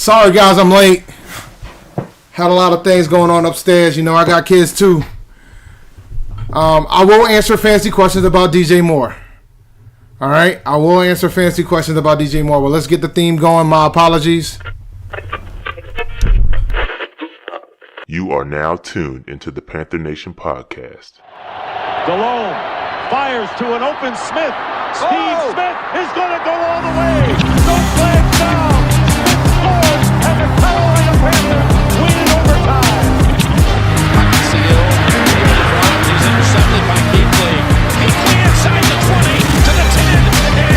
Sorry, guys, I'm late. Had a lot of things going on upstairs. You know, I got kids, too. I will answer fancy questions about DJ Moore. All right? I will answer fancy questions about DJ Moore. Well, let's get the theme going. My apologies. You are now tuned into the Panther Nation podcast. Delone fires to an open Smith. Steve Smith is going to go all the way. No flag down. Smith scores, and the Carolina Panthers win in overtime. Seal is intercepted by Keekly. Keekly inside the 20 to the 10 and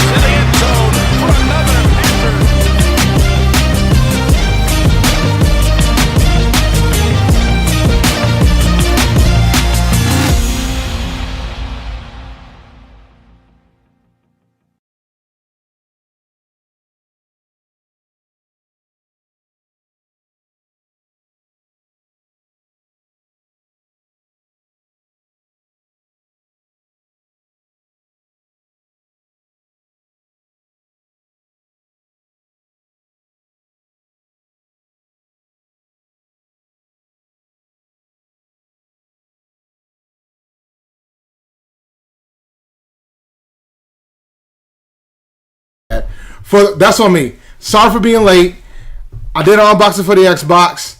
to the end zone for another Panthers. That's on me. Sorry for being late. I did an unboxing for the Xbox.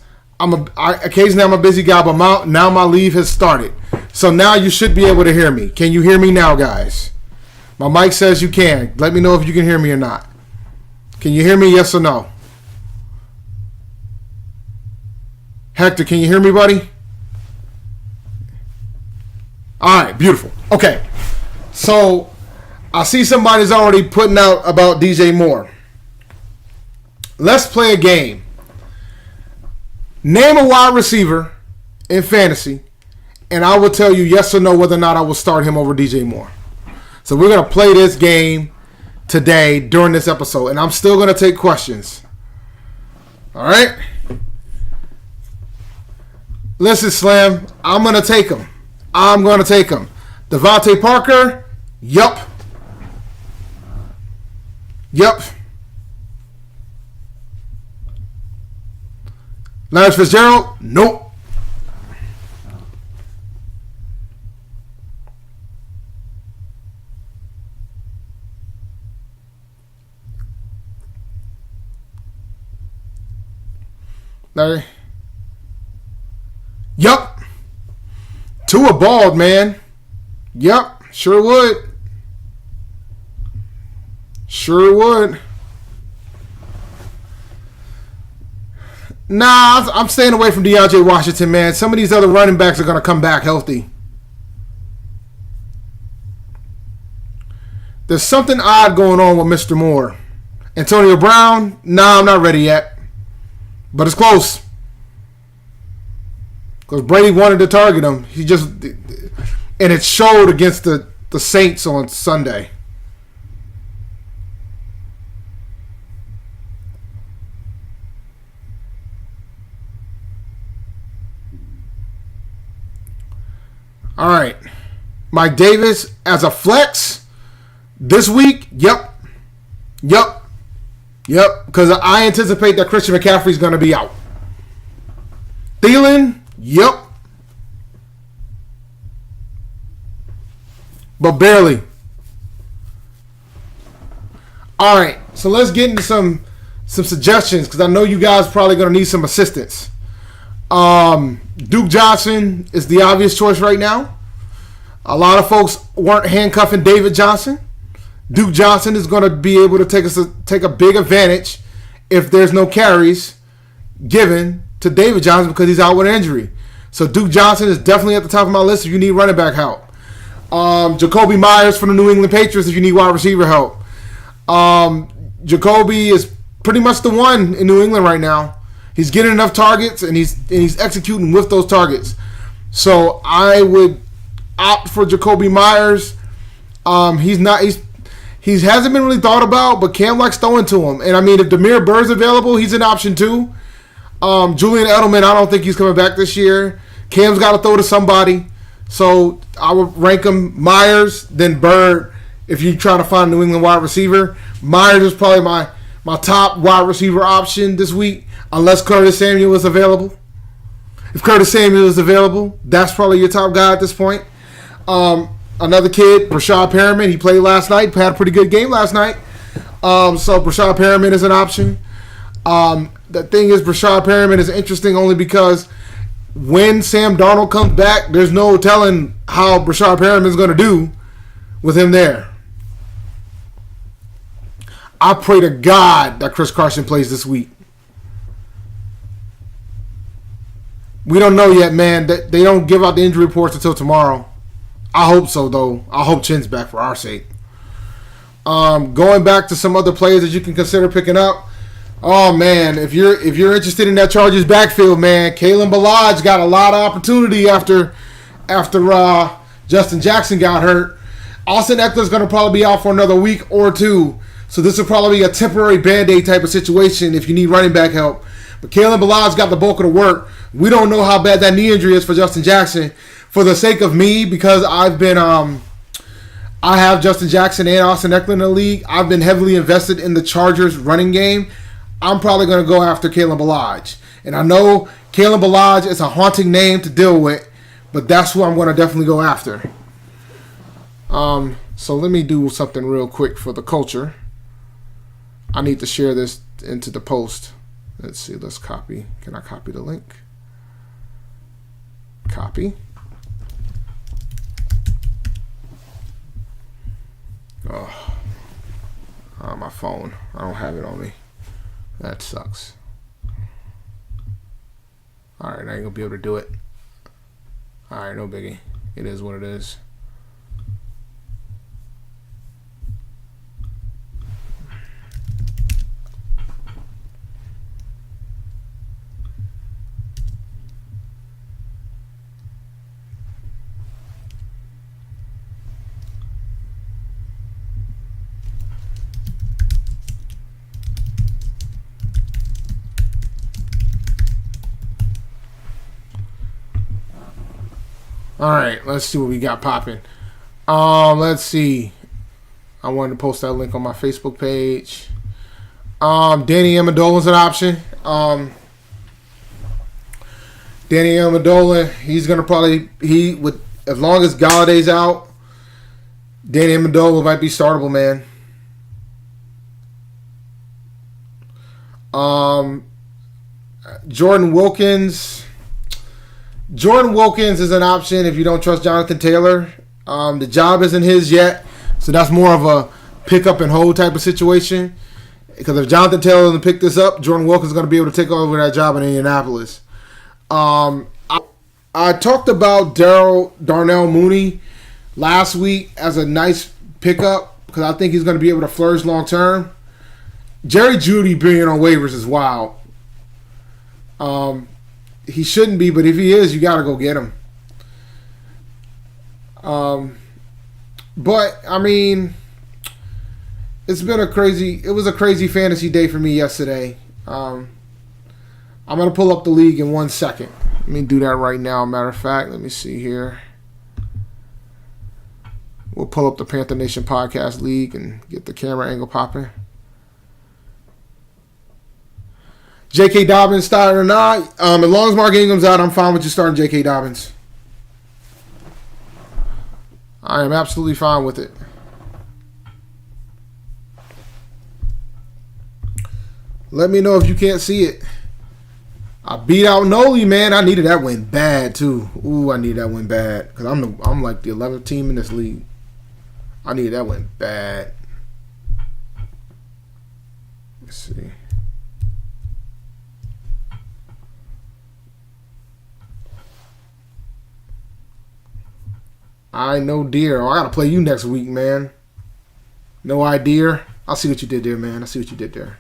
Occasionally I'm a busy guy, but now my leave has started. So now you should be able to hear me. Can you hear me now, guys? My mic says you can. Let me know if you can hear me or not. Can you hear me, yes or no? Hector, can you hear me, buddy? All right, beautiful. Okay, so I see somebody's already putting out about DJ Moore. Let's play a game. Name a wide receiver in fantasy, and I will tell you yes or no whether or not I will start him over DJ Moore. So we're going to play this game today during this episode, and I'm still going to take questions. All right? Listen, Slam, I'm going to take him. Devontae Parker, yup. Larry Fitzgerald, nope. Larry, yup. Tua bald, man. Yup, sure would. Nah, I'm staying away from DeAndre Washington, man. Some of these other running backs are going to come back healthy. There's something odd going on with Mr. Moore. Antonio Brown, nah, I'm not ready yet. But it's close. Because Brady wanted to target him. And it showed against the Saints on Sunday. All right. Mike Davis as a flex this week? Yep. Because I anticipate that Christian McCaffrey is going to be out. Thielen? Yep. But barely. All right. So let's get into some suggestions because I know you guys probably going to need some assistance. Duke Johnson is the obvious choice right now. A lot of folks weren't handcuffing David Johnson. Duke Johnson is going to be able to take a big advantage if there's no carries given to David Johnson because he's out with an injury. So Duke Johnson is definitely at the top of my list if you need running back help. Jacoby Myers from the New England Patriots if you need wide receiver help. Jacoby is pretty much the one in New England right now. He's getting enough targets and he's executing with those targets. So I would opt for Jacoby Myers. He hasn't been really thought about, but Cam likes throwing to him. And I mean, if Damiere Bird's available, he's an option too. Julian Edelman, I don't think he's coming back this year. Cam's got to throw to somebody. So I would rank him Myers, then Bird if you're trying to find a New England wide receiver. Myers is probably my top wide receiver option this week, unless Curtis Samuel is available. If Curtis Samuel is available, that's probably your top guy at this point. Another kid, Brashad Perriman, he played last night, had a pretty good game last night. So Brashad Perriman is an option. The thing is, Brashad Perriman is interesting only because when Sam Darnold comes back, there's no telling how Brashad Perriman is going to do with him there. I pray to God that Chris Carson plays this week. We don't know yet, man. They don't give out the injury reports until tomorrow. I hope so, though. I hope Chin's back for our sake. Going back to some other players that you can consider picking up. Oh man, if you're interested in that Chargers backfield, man, Kalen Ballage got a lot of opportunity after Justin Jackson got hurt. Austin Eckler's going to probably be out for another week or two, so this will probably be a temporary Band-Aid type of situation if you need running back help. But Kalen Ballage got the bulk of the work. We don't know how bad that knee injury is for Justin Jackson. For the sake of me, because I've been I have Justin Jackson and Austin Eckler in the league. I've been heavily invested in the Chargers running game. I'm probably going to go after Kalen Ballage. And I know Kalen Ballage is a haunting name to deal with, but that's who I'm going to definitely go after. So let me do something real quick for the culture. I need to share this into the post. Let's see. Let's copy. Can I copy the link? Copy. Oh, my phone. I don't have it on me. That sucks. Alright, I ain't gonna be able to do it. Alright, no biggie. It is what it is. All right, let's see what we got popping. Let's see. I wanted to post that link on my Facebook page. Danny Amendola's an option. Danny Amendola, he's gonna probably as long as Galladay's out, Danny Amendola might be startable, man. Jordan Wilkins is an option if you don't trust Jonathan Taylor. The job isn't his yet, so that's more of a pick up and hold type of situation. Because if Jonathan Taylor doesn't pick this up, Jordan Wilkins is going to be able to take over that job in Indianapolis. I talked about Darnell Mooney last week as a nice pickup because I think he's going to be able to flourish long term. Jerry Jeudy being on waivers is wild. He shouldn't be, but if he is, you got to go get him. But I mean, it was a crazy fantasy day for me yesterday. I'm gonna pull up the league in 1 second. Let me do that right now. Matter of fact, let me see here. We'll pull up the Panther Nation Podcast League and get the camera angle popping. J.K. Dobbins starting or not, as long as Mark Ingram's out, I'm fine with you starting J.K. Dobbins. I am absolutely fine with it. Let me know if you can't see it. I beat out Noli, man. I needed that win bad too. Ooh, I need that win bad because I'm like the 11th team in this league. I needed that win bad. Let's see. I know, dear. I gotta play you next week, man. No idea. I see what you did there, man. I see what you did there.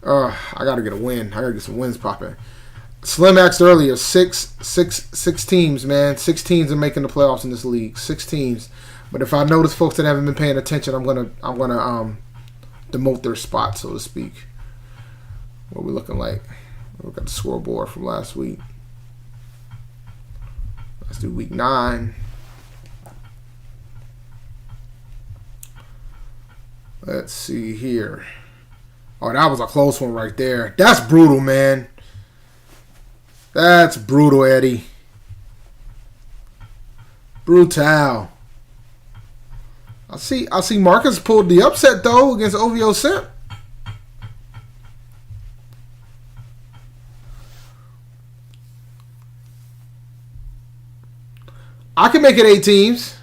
I gotta get a win. I gotta get some wins popping. Slim asked earlier, six teams, man. 6 teams are making the playoffs in this league. 6 teams. But if I notice folks that haven't been paying attention, I'm gonna demote their spot, so to speak. What are we looking like? Look at the scoreboard from last week. Let's do week 9. Let's see here. Oh, that was a close one right there. That's brutal, man. That's brutal, Eddie. Brutal. I see Marcus pulled the upset, though, against OVO Simp. I can make it 8 teams.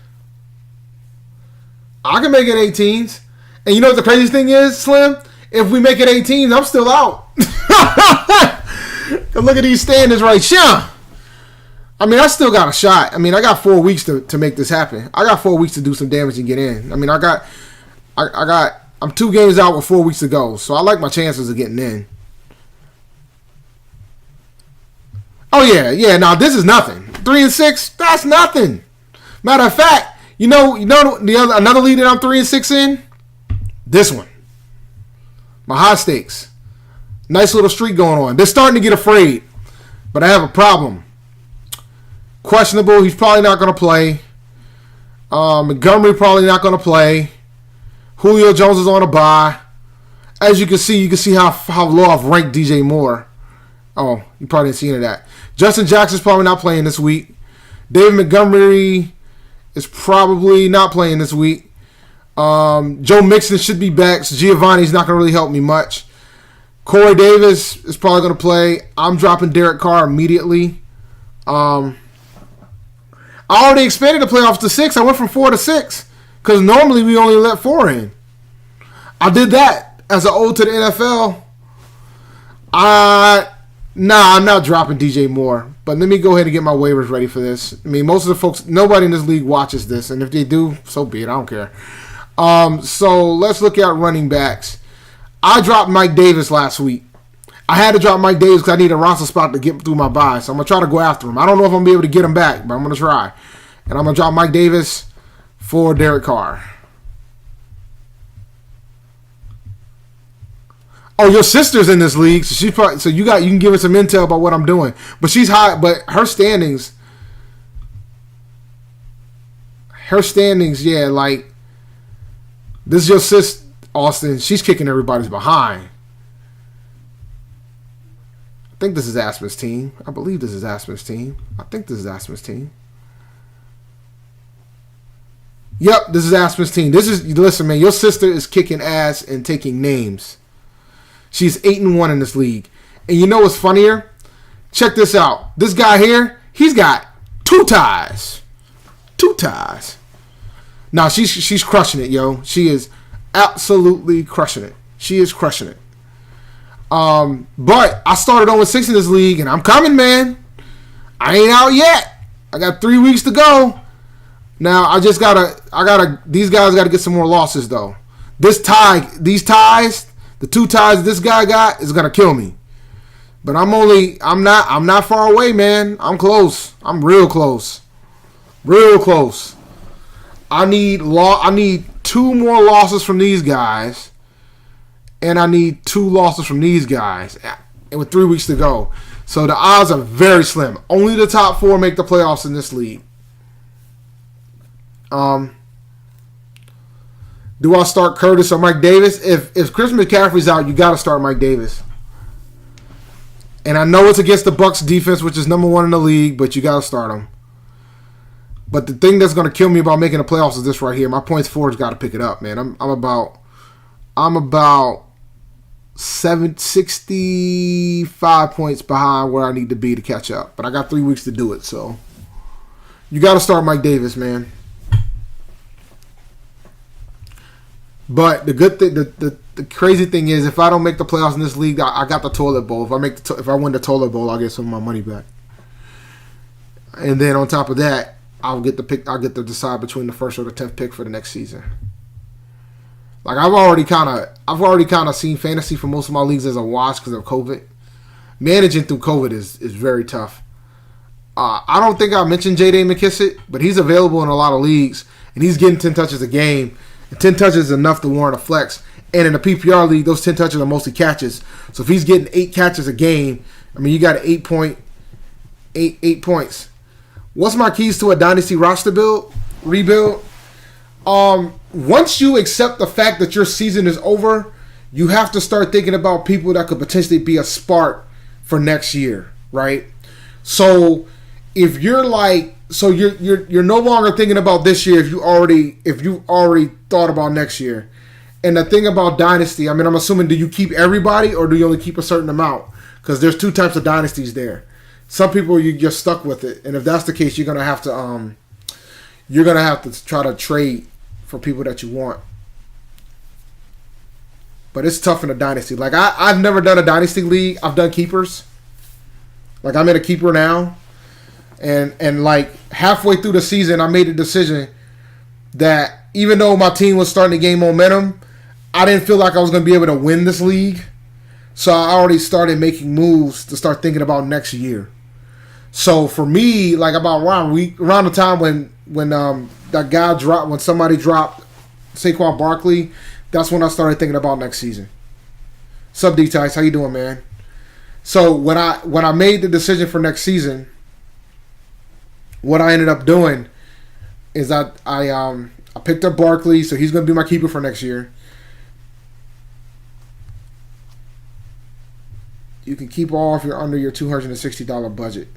And you know what the craziest thing is, Slim? If we make it 8 teams, I'm still out. Look at these standings right here. I mean, I still got a shot. I mean, I got 4 weeks to make this happen. I got 4 weeks to do some damage and get in. I mean, I'm 2 games out with 4 weeks to go, so I like my chances of getting in. Oh yeah. Now this is nothing. 3-6, that's nothing. Matter of fact, you know another league that I'm 3-6 in. This one, my high stakes. Nice little streak going on. They're starting to get afraid, but I have a problem. Questionable. He's probably not going to play. Montgomery probably not going to play. Julio Jones is on a bye. As you can see how low I've ranked DJ Moore. Oh, you probably didn't see any of that. Justin Jackson's probably not playing this week. David Montgomery is probably not playing this week. Joe Mixon should be back, so Giovanni's not going to really help me much. Corey Davis is probably going to play. I'm dropping Derek Carr immediately. I already expanded the playoffs to 6. I went from 4 to 6 because normally we only let 4 in. I did that as an ode to the NFL. I'm not dropping DJ Moore. But let me go ahead and get my waivers ready for this. I mean, most of the folks, nobody in this league watches this, and if they do, so be it. I don't care. So let's look at running backs. I dropped Mike Davis last week. I had to drop Mike Davis because I need a roster spot to get through my bye. So I'm going to try to go after him. I don't know if I'm going to be able to get him back, but I'm going to try. And I'm going to drop Mike Davis for Derek Carr. Oh, your sister's in this league, so she probably, so you can give her some intel about what I'm doing. But she's high, but her standings, yeah, like this is your sis, Austin. She's kicking everybody's behind. I think this is Aspen's team. I believe this is Aspen's team. Yep, this is Aspen's team. Listen, man, your sister is kicking ass and taking names. She's 8-1 in this league. And you know what's funnier? Check this out. This guy here, he's got 2 ties. 2 ties. Now, she's crushing it, yo. She is absolutely crushing it. She is crushing it. But I started 0-6 in this league, and I'm coming, man. I ain't out yet. I got 3 weeks to go. Now, these guys gotta get some more losses, though. These ties, the 2 ties this guy got is gonna kill me. But I'm not far away, man. I'm close. I'm real close. Real close. I need 2 more losses from these guys. And I need 2 losses from these guys. And with 3 weeks to go. So the odds are very slim. Only the top 4 make the playoffs in this league. Do I start Curtis or Mike Davis? If Chris McCaffrey's out, you got to start Mike Davis. And I know it's against the Bucs defense, which is number 1 in the league, but you got to start him. But the thing that's going to kill me about making the playoffs is this right here. My points forward's got to pick it up, man. I'm about 65 points behind where I need to be to catch up. But I got 3 weeks to do it, so you got to start Mike Davis, man. But the good thing, the crazy thing is, if I don't make the playoffs in this league, I got the toilet bowl. If I win the toilet bowl, I'll get some of my money back. And then on top of that, I'll get to decide between the 1st or the 10th pick for the next season. Like I've already kind of seen fantasy for most of my leagues as a wash because of COVID. Managing through COVID is very tough. I don't think I mentioned J.D. McKissick, but he's available in a lot of leagues, and he's getting 10 touches a game. 10 touches is enough to warrant a flex. And in the PPR league, those 10 touches are mostly catches. So if he's getting 8 catches a game, I mean, you got an 8 points. What's my keys to a dynasty roster rebuild? Once you accept the fact that your season is over, you have to start thinking about people that could potentially be a spark for next year, right? So if you're like, so you're no longer thinking about this year if you already thought about next year. And the thing about Dynasty, I mean, I'm assuming, do you keep everybody or do you only keep a certain amount? Because there's two types of dynasties there. Some people you're stuck with it, and if that's the case, you're gonna have to try to trade for people that you want. But it's tough in a dynasty. Like I've never done a dynasty league. I've done keepers. Like I'm in a keeper now, and like halfway through the season, I made a decision that even though my team was starting to gain momentum, I didn't feel like I was going to be able to win this league. So I already started making moves to start thinking about next year. So for me, like about around the time when that guy dropped, when somebody dropped Saquon Barkley, that's when I started thinking about next season. Sup, D-Tice, how you doing, man? So when I made the decision for next season, what I ended up doing is I picked up Barkley, so he's going to be my keeper for next year. You can keep all if you're under your $260 budget.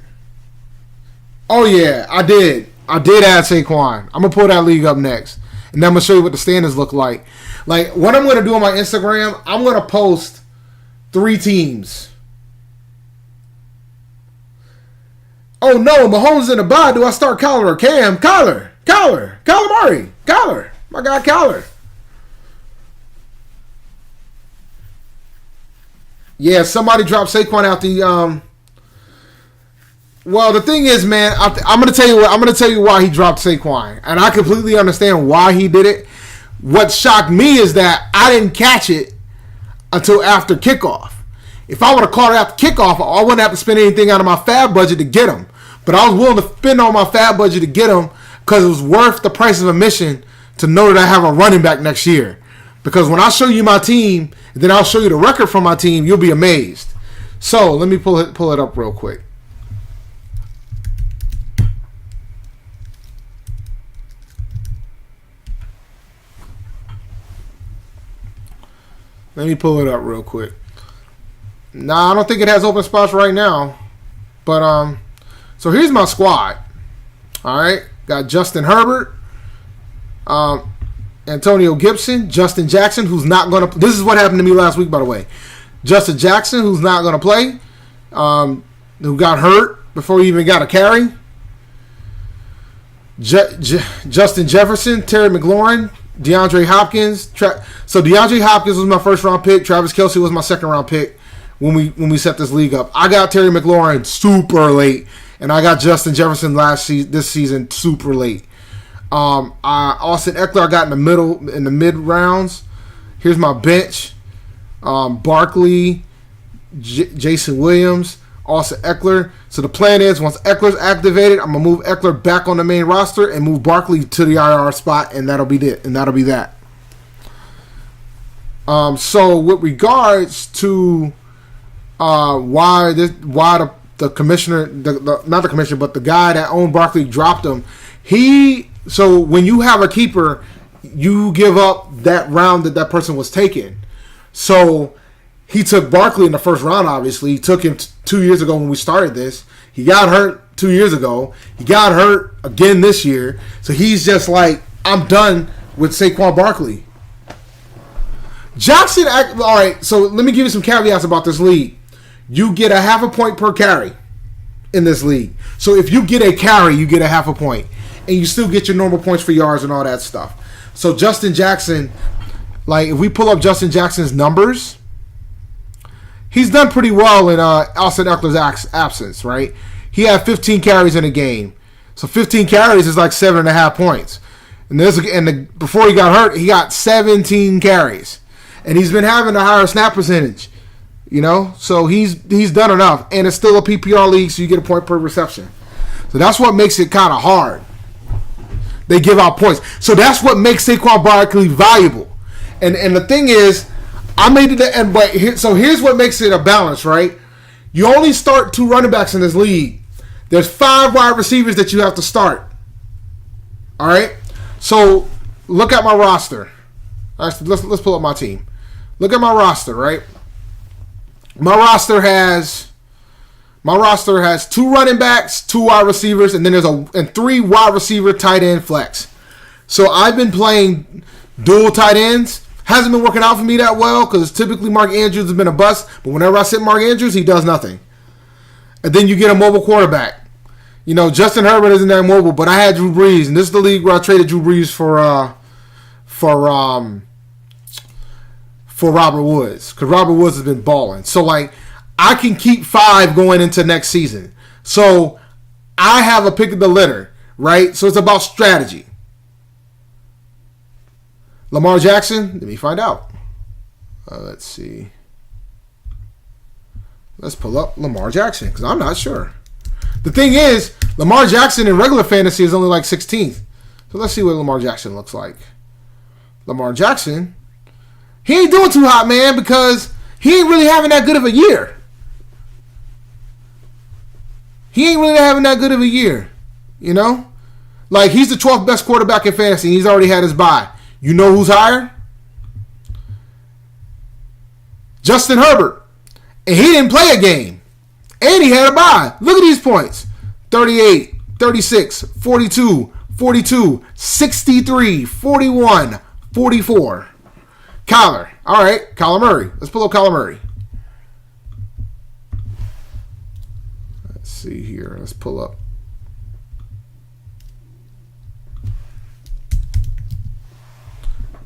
Oh, yeah, I did. I did add Saquon. I'm going to pull that league up next. And then I'm going to show you what the standings look like. Like, what I'm going to do on my Instagram, I'm going to post 3 teams. Oh, no, Mahomes in the bye. Do I start Kyler or Cam? Kyler Murray. Kyler. My guy, Kyler. Yeah, somebody dropped Saquon out the. Well, the thing is, man, I'm gonna tell you why he dropped Saquon, and I completely understand why he did it. What shocked me is that I didn't catch it until after kickoff. If I would have caught it after kickoff, I wouldn't have to spend anything out of my fab budget to get him. But I was willing to spend on my fab budget to get him because it was worth the price of admission to know that I have a running back next year. Because when I show you my team, and then I'll show you the record from my team, you'll be amazed. So let me pull it up real quick. Let me pull it up real quick. Nah, I don't think it has open spots right now. But so here's my squad. All right, got Justin Herbert, Antonio Gibson, Justin Jackson, who's not going to. This is what happened to me last week, by the way. Justin Jackson, who's not going to play, who got hurt before he even got a carry. Justin Jefferson, Terry McLaurin, DeAndre Hopkins. So DeAndre Hopkins was my first round pick. Travis Kelce was my second round pick when we set this league up. I got Terry McLaurin super late, and I got Justin Jefferson this season super late. Austin Eckler I got in the mid rounds. Here's my bench: Barkley, Jason Williams, Austin Eckler. So the plan is once Eckler's activated, I'm gonna move Eckler back on the main roster and move Barkley to the IR spot, and that'll be it. And that'll be that. So with regards to why the commissioner, not the commissioner, but the guy that owned Barkley dropped him. So when you have a keeper, you give up that round that person was taking. So he took Barkley in the first round, obviously. He took him 2 years ago when we started this. He got hurt 2 years ago. He got hurt again this year. So he's just like, I'm done with Saquon Barkley. Jackson, all right, so let me give you some caveats about this league. You get a half a point per carry in this league. So if you get a carry, you get a half a point. And you still get your normal points for yards and all that stuff. So Justin Jackson, like if we pull up Justin Jackson's numbers, he's done pretty well in Austin Eckler's absence, right? He had 15 carries in a game. So 15 carries is like 7.5 points. And before he got hurt, he got 17 carries. And he's been having a higher snap percentage. You know? So he's done enough. And it's still a PPR league, so you get a point per reception. So that's what makes it kind of hard. They give out points. So that's what makes Saquon Barkley valuable. And the thing is, I made it. So here's what makes it a balance, right? You only start 2 running backs in this league. There's 5 wide receivers that you have to start. All right. So look at my roster. Let's pull up my team. Look at my roster, right? My roster has 2 running backs, 2 wide receivers, and then there's 3 wide receiver tight end flex. So I've been playing dual tight ends. Hasn't been working out for me that well because typically Mark Andrews has been a bust. But whenever I sit Mark Andrews, he does nothing. And then you get a mobile quarterback. You know, Justin Herbert isn't that mobile, but I had Drew Brees, and this is the league where I traded Drew Brees for Robert Woods, because Robert Woods has been balling. So, like, I can keep 5 going into next season. So, I have a pick of the litter, right? So, it's about strategy. Lamar Jackson, let me find out. Let's see. Let's pull up Lamar Jackson, because I'm not sure. The thing is, Lamar Jackson in regular fantasy is only like 16th. So, let's see what Lamar Jackson looks like. Lamar Jackson, he ain't doing too hot, man, because he ain't really having that good of a year. You know? Like, he's the 12th best quarterback in fantasy, and he's already had his bye. You know who's higher? Justin Herbert. And he didn't play a game. And he had a bye. Look at these points. 38, 36, 42, 42, 63, 41, 44. Kyler. All right, Kyler Murray. Let's pull up Kyler Murray. Let's see here. Let's pull up.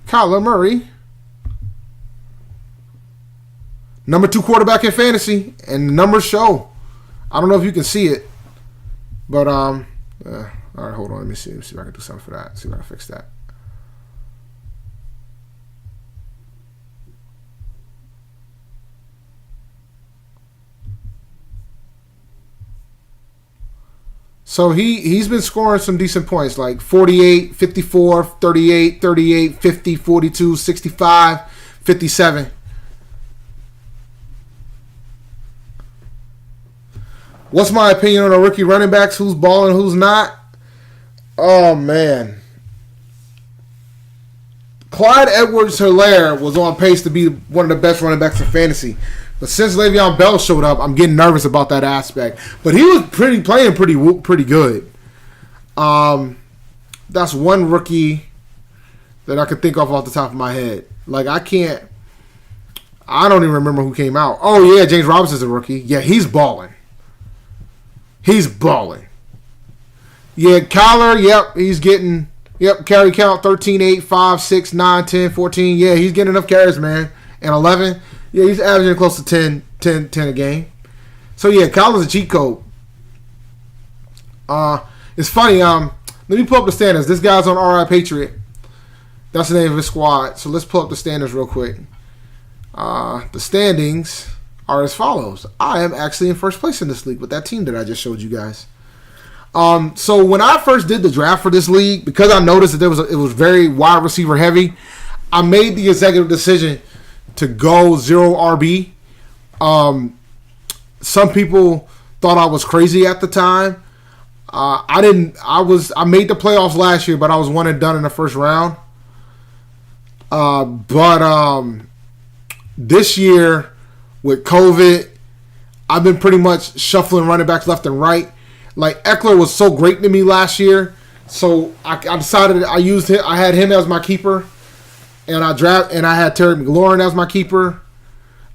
Kyler Murray. Number 2 quarterback in fantasy. And the numbers show. I don't know if you can see it. But, all right, hold on. Let me see if I can do something for that. See if I can fix that. So he's been scoring some decent points, like 48, 54, 38, 38, 50, 42, 65, 57. What's my opinion on the rookie running backs? Who's balling, who's not? Oh, man. Clyde Edwards-Helaire was on pace to be one of the best running backs in fantasy. But since Le'Veon Bell showed up, I'm getting nervous about that aspect. But he was playing pretty good. That's one rookie that I could think of off the top of my head. Like, I don't even remember who came out. Oh, yeah, James Robinson's a rookie. Yeah, he's balling. Yeah, Kyler, he's getting, carry count 13, 8, 5, 6, 9, 10, 14. Yeah, he's getting enough carries, man. And 11. Yeah, he's averaging close to 10 a game. So, yeah, Kyler's a cheat code. It's funny. Let me pull up the standings. This guy's on RI Patriot. That's the name of his squad. So, let's pull up the standings real quick. The standings are as follows. I am actually in first place in this league with that team that I just showed you guys. So, when I first did the draft for this league, because I noticed that it was very wide receiver heavy, I made the executive decision to go 0 RB. Some people thought I was crazy at the time. I made the playoffs last year, but I was 1 and done in the first round. But this year with COVID, I've been pretty much shuffling running backs left and right. Like, Eckler was so great to me last year, so I decided I had him as my keeper. And I had Terry McLaurin as my keeper.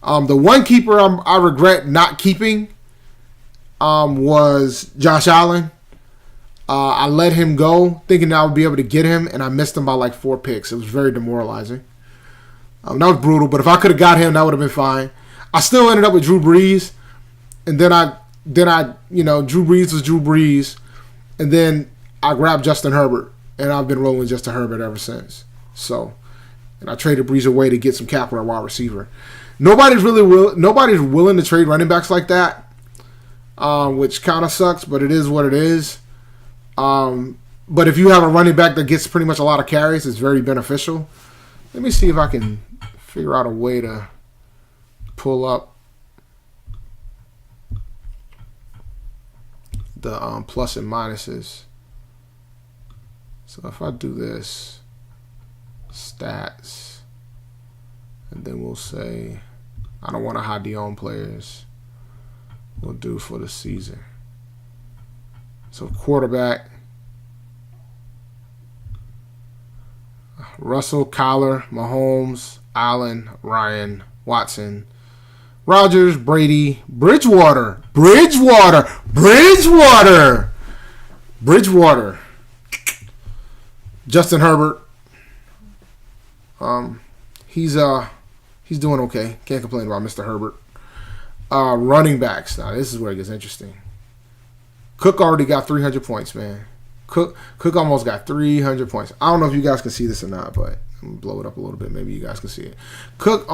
The one keeper I regret not keeping was Josh Allen. I let him go, thinking that I would be able to get him, and I missed him by like 4 picks. It was very demoralizing. That was brutal, but if I could have got him, that would have been fine. I still ended up with Drew Brees, and then I Drew Brees was Drew Brees, and then I grabbed Justin Herbert, and I've been rolling Justin Herbert ever since. So. And I traded Brees away to get some capital at wide receiver. Nobody's willing to trade running backs like that, which kind of sucks, but it is what it is. But if you have a running back that gets pretty much a lot of carries, it's very beneficial. Let me see if I can figure out a way to pull up the plus and minuses. So if I do this, stats, And then we'll say, I don't want to hide the own players. We'll do for the season. So quarterback, Russell, Kyler, Mahomes, Allen, Ryan, Watson, Rodgers, Brady, Bridgewater, Justin Herbert. He's doing okay. Can't complain about Mr. Herbert. Running backs. Now this is where it gets interesting. Cook already got 300 points, man. Cook almost got 300 points. I don't know if you guys can see this or not, but I'm gonna blow it up a little bit. Maybe you guys can see it. Cook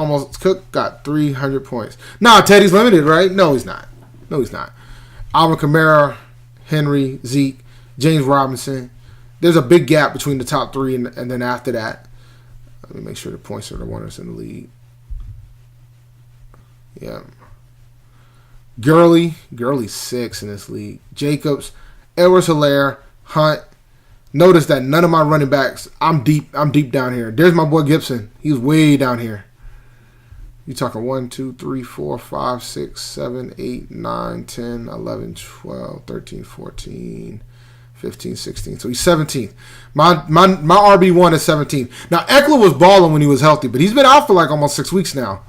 got 300 points. Nah, Teddy's limited, right? No, he's not. Alvin Kamara, Henry, Zeke, James Robinson. There's a big gap between the top three and then after that. Let me make sure the points are the winners in the league. Yeah. Gurley's 6 in this league. Jacobs, Edwards-Helaire, Hunt. Notice that none of my running backs, I'm deep down here. There's my boy Gibson. He's way down here. You talking 1, 2, 3, 4, 5, 6, 7, 8, 9, 10, 11, 12, 13, 14, 15, 16. So he's 17th. My RB1 is 17th. Now, Eckler was balling when he was healthy, but he's been out for like almost 6 weeks now.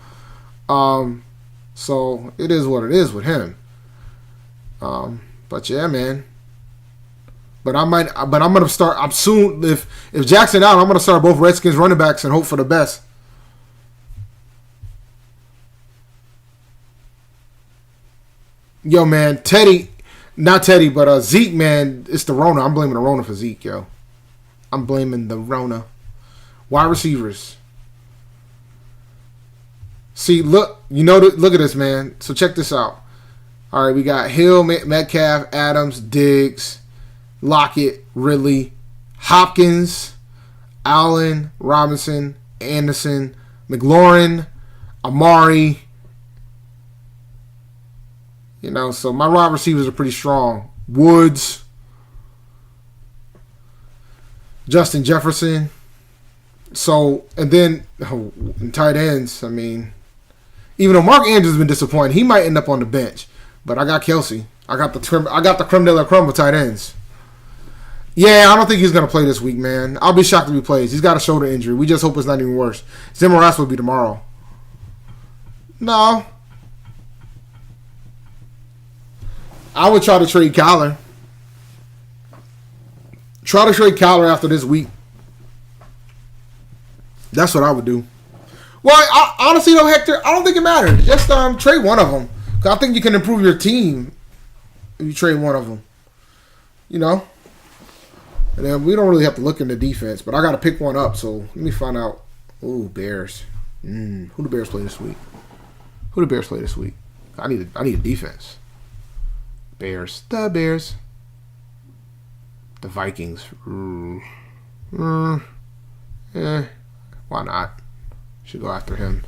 So it is what it is with him. But yeah, man. But I'm gonna start. I'm soon. If Jackson out, I'm gonna start both Redskins running backs and hope for the best. Yo, man, not Teddy, but Zeke, man, it's the Rona. I'm blaming the Rona for Zeke, yo. I'm blaming the Rona. Wide receivers. See, look at this, man. So check this out. All right, we got Hill, Metcalf, Adams, Diggs, Lockett, Ridley, Hopkins, Allen, Robinson, Anderson, McLaurin, Amari. So my wide receivers are pretty strong. Woods, Justin Jefferson. So, and then in tight ends, I mean, even though Mark Andrews has been disappointing, he might end up on the bench. But I got Kelsey. I got the creme de la creme with tight ends. Yeah, I don't think he's going to play this week, man. I'll be shocked if he plays. He's got a shoulder injury. We just hope it's not even worse. Zimmeras will be tomorrow. No. I would try to trade Kyler. Try to trade Kyler after this week. That's what I would do. Well, honestly, though, Hector, I don't think it matters. Just trade one of them. Because I think you can improve your team if you trade one of them. And then we don't really have to look into defense, but I got to pick one up. So let me find out. Ooh, Bears. Who do Bears play this week? I need a defense. Bears. The Bears. The Vikings. Why not? Should go after him.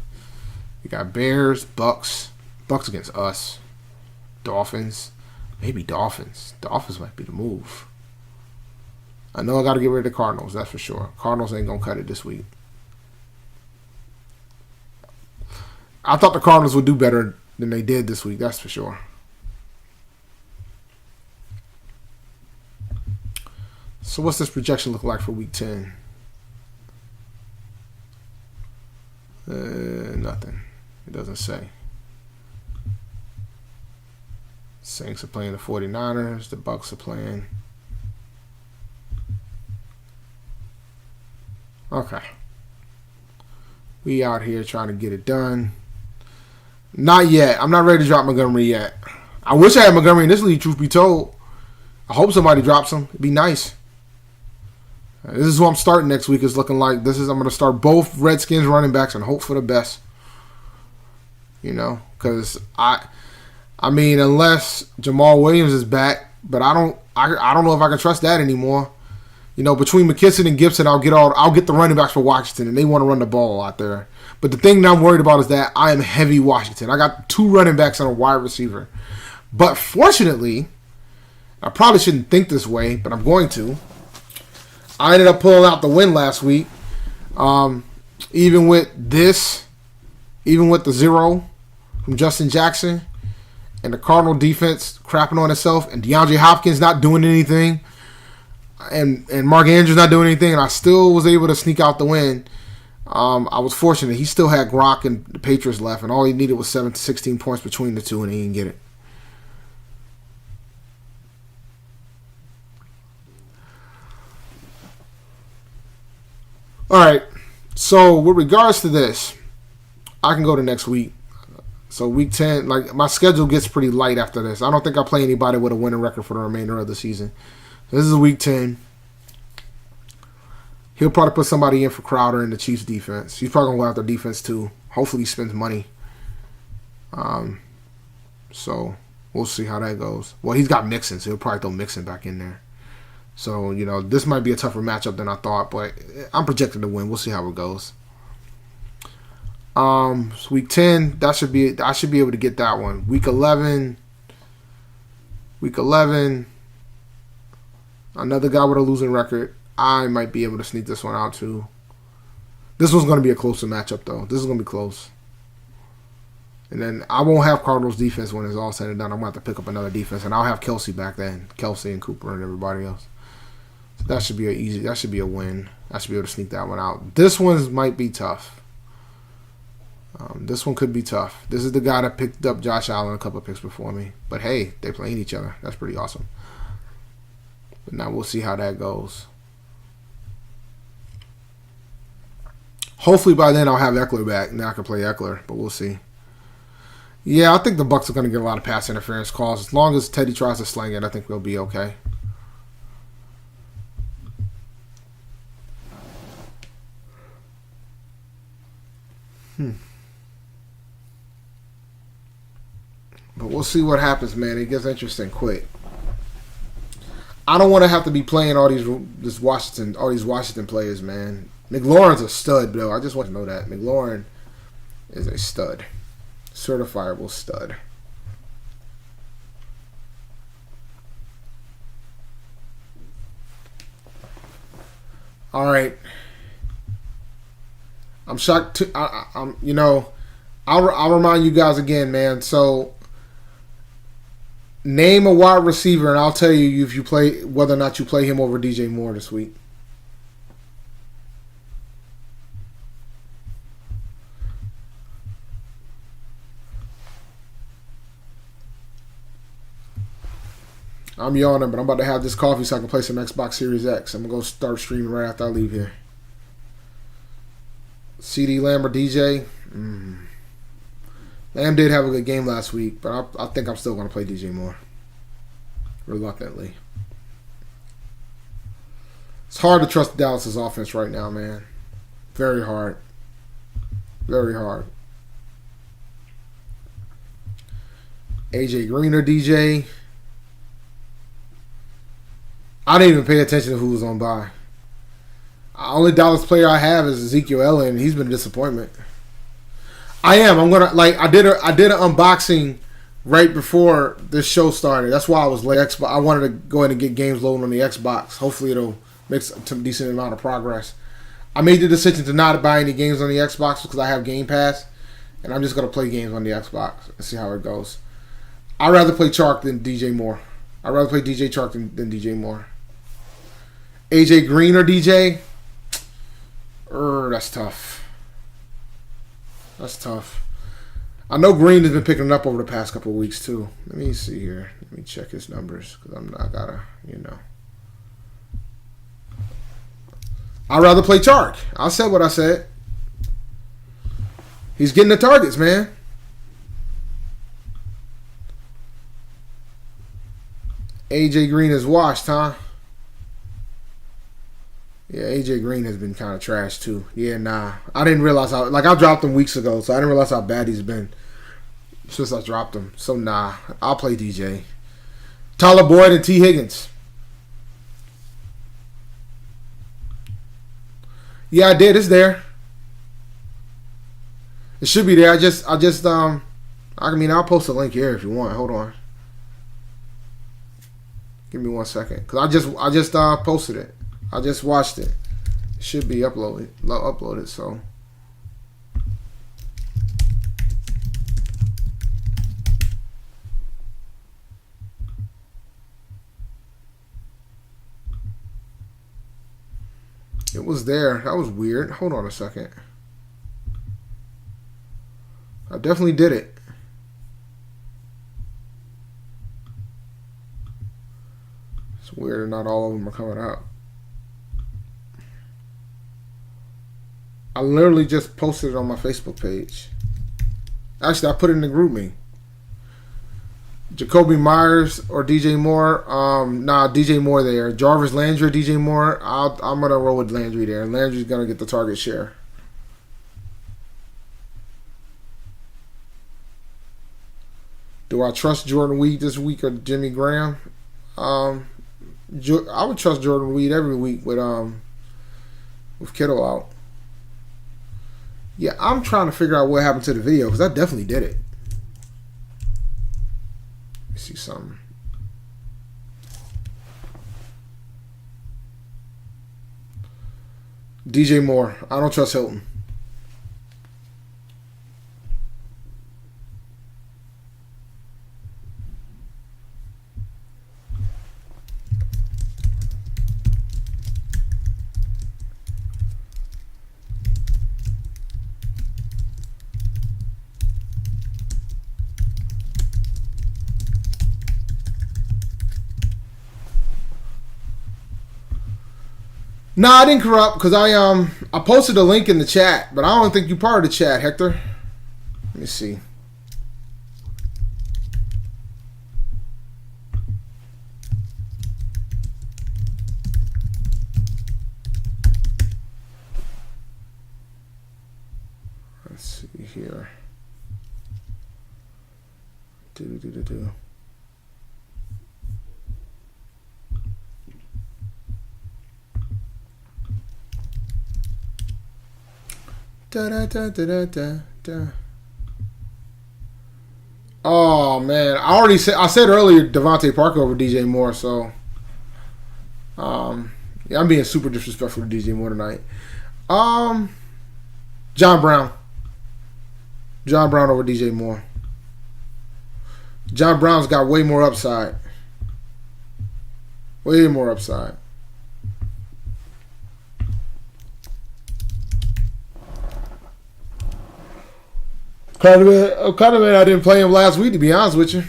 We got Bears, Bucks. Bucks against us. Dolphins. Maybe Dolphins. Dolphins might be the move. I know I got to get rid of the Cardinals, that's for sure. Cardinals ain't going to cut it this week. I thought the Cardinals would do better than they did this week, that's for sure. So what's this projection look like for week 10? Nothing. It doesn't say. Saints are playing the 49ers. The Bucks are playing. Okay. We out here trying to get it done. Not yet. I'm not ready to drop Montgomery yet. I wish I had Montgomery in this league, truth be told. I hope somebody drops him. It'd be nice. This is who I'm starting next week. It's looking like I'm going to start both Redskins running backs and hope for the best. Because I mean, unless Jamal Williams is back, but I don't know if I can trust that anymore. Between McKisson and Gibson, I'll get the running backs for Washington, and they want to run the ball out there. But the thing that I'm worried about is that I am heavy Washington. I got 2 running backs and a wide receiver. But fortunately, I probably shouldn't think this way, but I'm going to. I ended up pulling out the win last week. Even with this even with the 0 from Justin Jackson and the Cardinal defense crapping on itself and DeAndre Hopkins not doing anything and Mark Andrews not doing anything, and I still was able to sneak out the win. I was fortunate. He still had Gronk and the Patriots left, and all he needed was 7 to 16 points between the two, and he didn't get it. All right, so with regards to this, I can go to next week. So week 10, like my schedule gets pretty light after this. I don't think I play anybody with a winning record for the remainder of the season. This is week 10. He'll probably put somebody in for Crowder in the Chiefs defense. He's probably going to go after defense too. Hopefully he spends money. So we'll see how that goes. Well, he's got Mixon, so he'll probably throw Mixon back in there. So, this might be a tougher matchup than I thought, but I'm projected to win. We'll see how it goes. So week 10, I should be able to get that one. Week 11, another guy with a losing record. I might be able to sneak this one out too. This one's going to be a closer matchup though. This is going to be close. And then I won't have Cardinals defense when it's all said and done. I'm going to have to pick up another defense, and I'll have Kelsey back then. Kelsey and Cooper and everybody else. So that should be a win. I should be able to sneak that one out. This one might be tough. This one could be tough. This is the guy that picked up Josh Allen a couple of picks before me. But hey, they're playing each other. That's pretty awesome. But now we'll see how that goes. Hopefully by then I'll have Eckler back. Now I can play Eckler, but we'll see. Yeah, I think the Bucs are going to get a lot of pass interference calls. As long as Teddy tries to sling it, I think we'll be okay. But we'll see what happens, man. It gets interesting quick. I don't want to have to be playing all these Washington players, man. McLaurin's a stud, though. I just want to know that. McLaurin is a stud. Certifiable stud. All right. I'm shocked. I'll remind you guys again, man. So, name a wide receiver, and I'll tell you if you play whether or not you play him over DJ Moore this week. I'm yawning, but I'm about to have this coffee so I can play some Xbox Series X. I'm going to go start streaming right after I leave here. CeeDee Lamb or DJ? Lamb did have a good game last week, but I think I'm still going to play DJ Moore. Reluctantly. It's hard to trust Dallas' offense right now, man. Very hard. Very hard. AJ Green or DJ? I didn't even pay attention to who was on bye. The only Dallas player I have is Ezekiel Elliott, and he's been a disappointment. I'm gonna I did an unboxing right before this show started. That's why I was late. I wanted to go ahead and get games loaded on the Xbox. Hopefully it'll make a decent amount of progress. I made the decision to not buy any games on the Xbox because I have Game Pass, and I'm just gonna play games on the Xbox and see how it goes. I'd rather play Chark than DJ Moore. I'd rather play DJ Chark than DJ Moore. AJ Green or DJ? That's tough. That's tough. I know Green has been picking it up over the past couple of weeks too. Let me see here. Let me check his numbers because I'd rather play Chark. I said what I said. He's getting the targets, man. AJ Green is washed, huh? Yeah, AJ Green has been kind of trash too. Yeah, nah. I didn't realize how. I dropped him weeks ago, so I didn't realize how bad he's been since I dropped him. So nah, I'll play DJ. Tyler Boyd and T. Higgins. Yeah, I did. It's there. It should be there. I'll post a link here if you want. Hold on. Give me 1 second, cause I just posted it. I just watched it. It should be uploaded. So was there. That was weird. Hold on a second. I definitely did it. It's weird not all of them are coming up. I literally just posted it on my Facebook page. Actually, I put it in the group me. Jacoby Myers or DJ Moore. Nah, DJ Moore there. Jarvis Landry or DJ Moore. I'm going to roll with Landry there. Landry's going to get the target share. Do I trust Jordan Weed this week or Jimmy Graham? I would trust Jordan Weed every week with Kittle out. Yeah, I'm trying to figure out what happened to the video because I definitely did it. Let me see something. DJ Moore. I don't trust Hilton. Nah, I didn't corrupt because I posted a link in the chat, but I don't think you part of the chat, Hector. Let me see. Let's see here. Do. Da. Oh man, I said earlier Devontae Parker over DJ Moore, so yeah, I'm being super disrespectful to DJ Moore tonight. John Brown over DJ Moore. John Brown's got way more upside. Way more upside. Kind of I didn't play him last week, to be honest with you.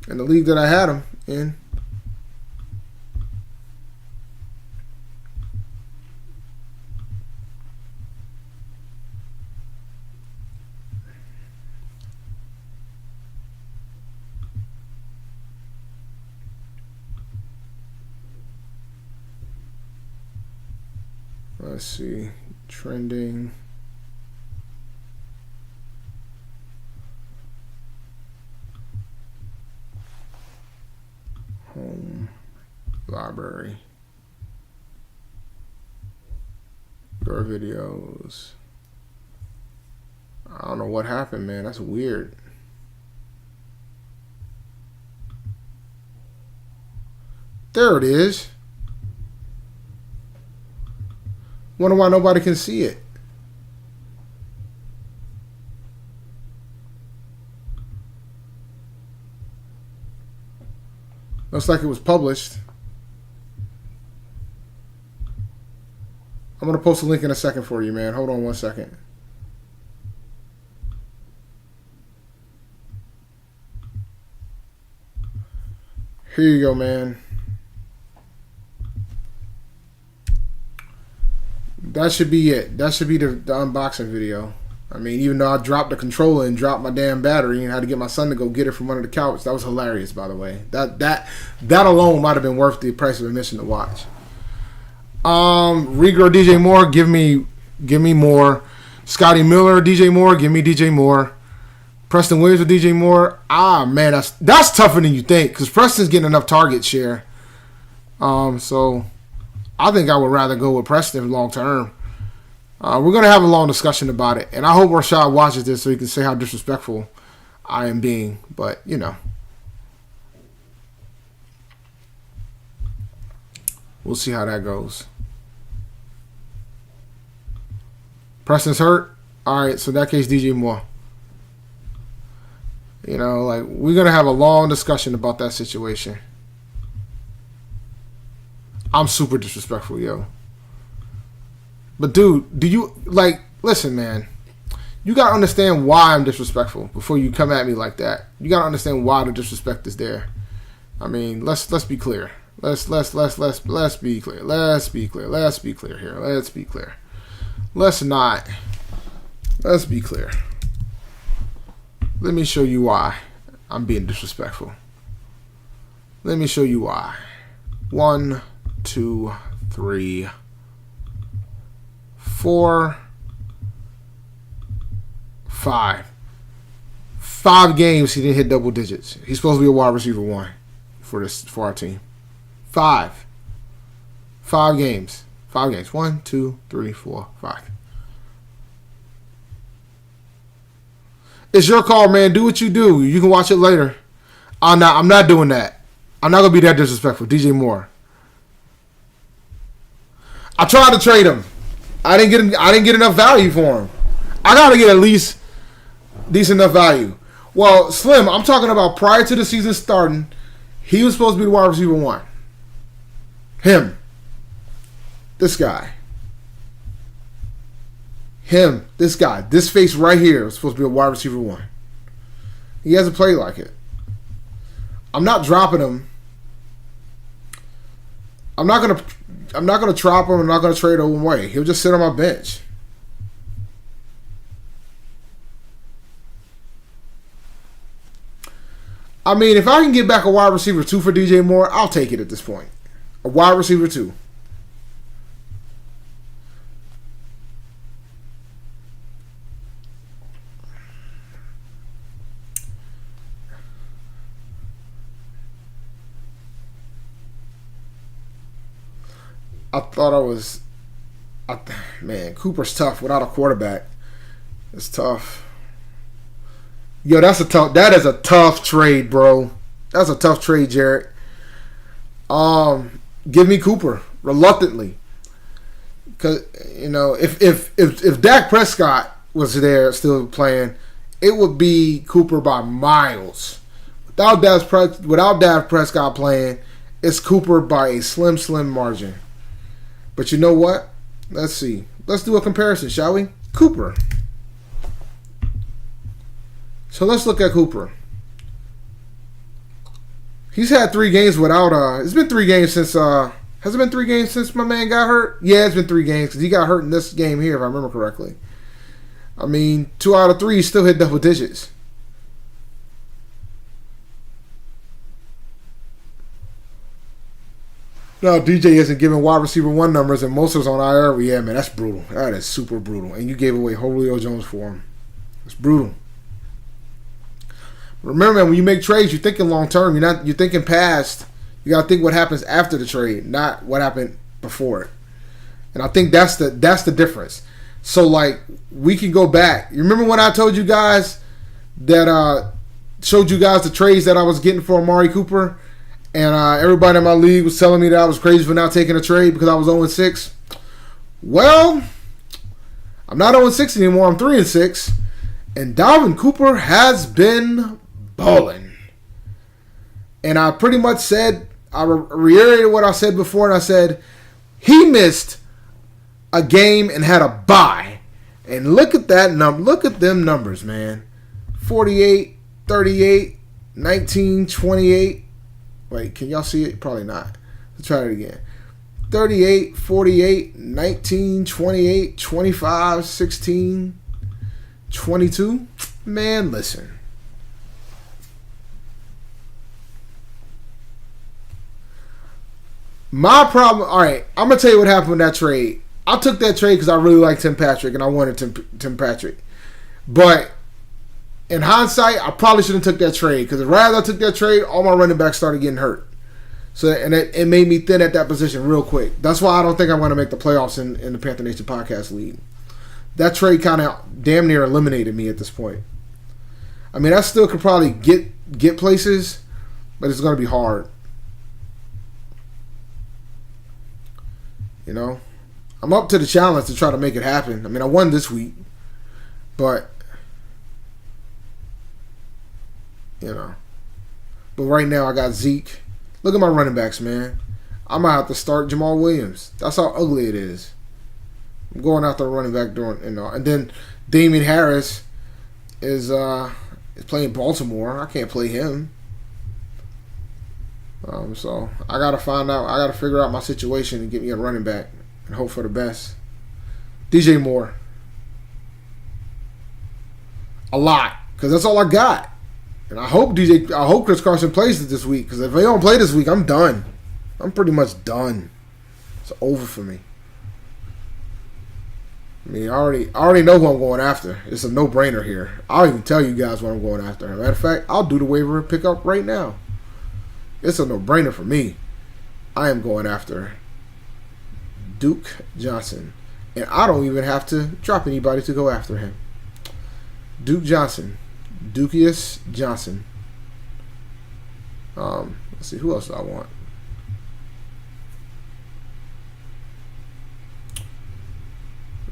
In the league that I had him in. Let's see. Trending. Home. Library. Your videos. I don't know what happened, man. That's weird. There it is. Wonder why nobody can see it. Looks like it was published. I'm going to post a link in a second for you, man. Hold on one second. Here you go, man. That should be it. That should be the unboxing video. I mean, even though I dropped the controller and dropped my damn battery and had to get my son to go get it from under the couch. That was hilarious, by the way. That alone might have been worth the price of admission to watch. Regrow DJ Moore, give me more. Scotty Miller, DJ Moore, give me DJ Moore. Preston Williams with DJ Moore. Man, that's tougher than you think because Preston's getting enough target share. So I think I would rather go with Preston long term. We're going to have a long discussion about it. And I hope Rashad watches this so he can say how disrespectful I am being. But, you know. We'll see how that goes. Preston's hurt. All right, so in that case, DJ Moore. You know, like, we're going to have a long discussion about that situation. I'm super disrespectful, yo. But dude, do you listen, man? You gotta understand why I'm disrespectful before you come at me like that. You gotta understand why the disrespect is there. I mean, let's be clear. Let's be clear. Let's be clear here. Let's be clear. Let's be clear. Let me show you why I'm being disrespectful. Let me show you why. 1, 2, 3, 4, 5. 5 games he didn't hit double digits. He's supposed to be a wide receiver 1 for our team. 5 games. 5 games. 1, 2, 3, 4, 5. It's your call, man. Do what you do. You can watch it later. I'm not doing that. I'm not gonna be that disrespectful. DJ Moore. I tried to trade him. I didn't get enough value for him. I gotta get at least decent enough value. Well, Slim, I'm talking about prior to the season starting, he was supposed to be the wide receiver 1. Him. This guy. Him. This guy. This face right here was supposed to be a wide receiver 1. He hasn't played like it. I'm not dropping him. I'm not gonna drop him. I'm not gonna trade him away. He'll just sit on my bench. I mean, if I can get back a wide receiver 2 for DJ Moore, I'll take it at this point. A wide receiver 2. Man, Cooper's tough without a quarterback. It's tough. Yo, that is a tough trade, bro. That's a tough trade, Jarrett. Give me Cooper reluctantly, because if Dak Prescott was there still playing, it would be Cooper by miles. Without Dak Prescott playing, it's Cooper by a slim margin. But you know what? Let's see. Let's do a comparison, shall we? Cooper. So let's look at Cooper. He's had 3 games without. It's been 3 games since. Has it been 3 games since my man got hurt? Yeah, it's been 3 games because he got hurt in this game here, if I remember correctly. I mean, 2 out of 3 he still hit double digits. No, DJ isn't giving wide receiver 1 numbers and Moster's on IR. Yeah, man, that's brutal. That is super brutal. And you gave away Julio Jones for him. It's brutal. Remember, man, when you make trades, you're thinking long term. You're thinking past. You gotta think what happens after the trade, not what happened before it. And I think that's the difference. So like we can go back. You remember when I told you guys that showed you guys the trades that I was getting for Amari Cooper? And everybody in my league was telling me that I was crazy for not taking a trade because I was 0-6. Well, I'm not 0-6 anymore. I'm 3-6. And Dalvin Cooper has been balling. And I pretty much said, I reiterated what I said before, and I said, he missed a game and had a bye. And look at that number. Look at them numbers, man. 48, 38, 19, 28. Wait, can y'all see it? Probably not. Let's try it again. 38, 48, 19, 28, 25, 16, 22. Man, listen. My problem, all right, I'm going to tell you what happened with that trade. I took that trade because I really liked Tim Patrick and I wanted Tim Patrick. But in hindsight, I probably shouldn't have took that trade because rather I took that trade, all my running backs started getting hurt. So and it made me thin at that position real quick. That's why I don't think I'm going to make the playoffs in the Panther Nation Podcast League. That trade kind of damn near eliminated me at this point. I mean, I still could probably get places, but it's going to be hard. You know? I'm up to the challenge to try to make it happen. I mean, I won this week, but you know. But right now I got Zeke. Look at my running backs, man. I might have to start Jamal Williams. That's how ugly it is. I'm going after a running back during, and then Damian Harris is playing Baltimore. I can't play him. So I gotta figure out my situation and get me a running back and hope for the best. DJ Moore. A lot, because that's all I got. And I hope Chris Carson plays it this week, because if they don't play this week, I'm done. I'm pretty much done. It's over for me. I mean, I already know who I'm going after. It's a no-brainer here. I'll even tell you guys what I'm going after. Matter of fact, I'll do the waiver pickup right now. It's a no-brainer for me. I am going after Duke Johnson. And I don't even have to drop anybody to go after him. Duke Johnson. Dukeus Johnson. Let's see, who else do I want?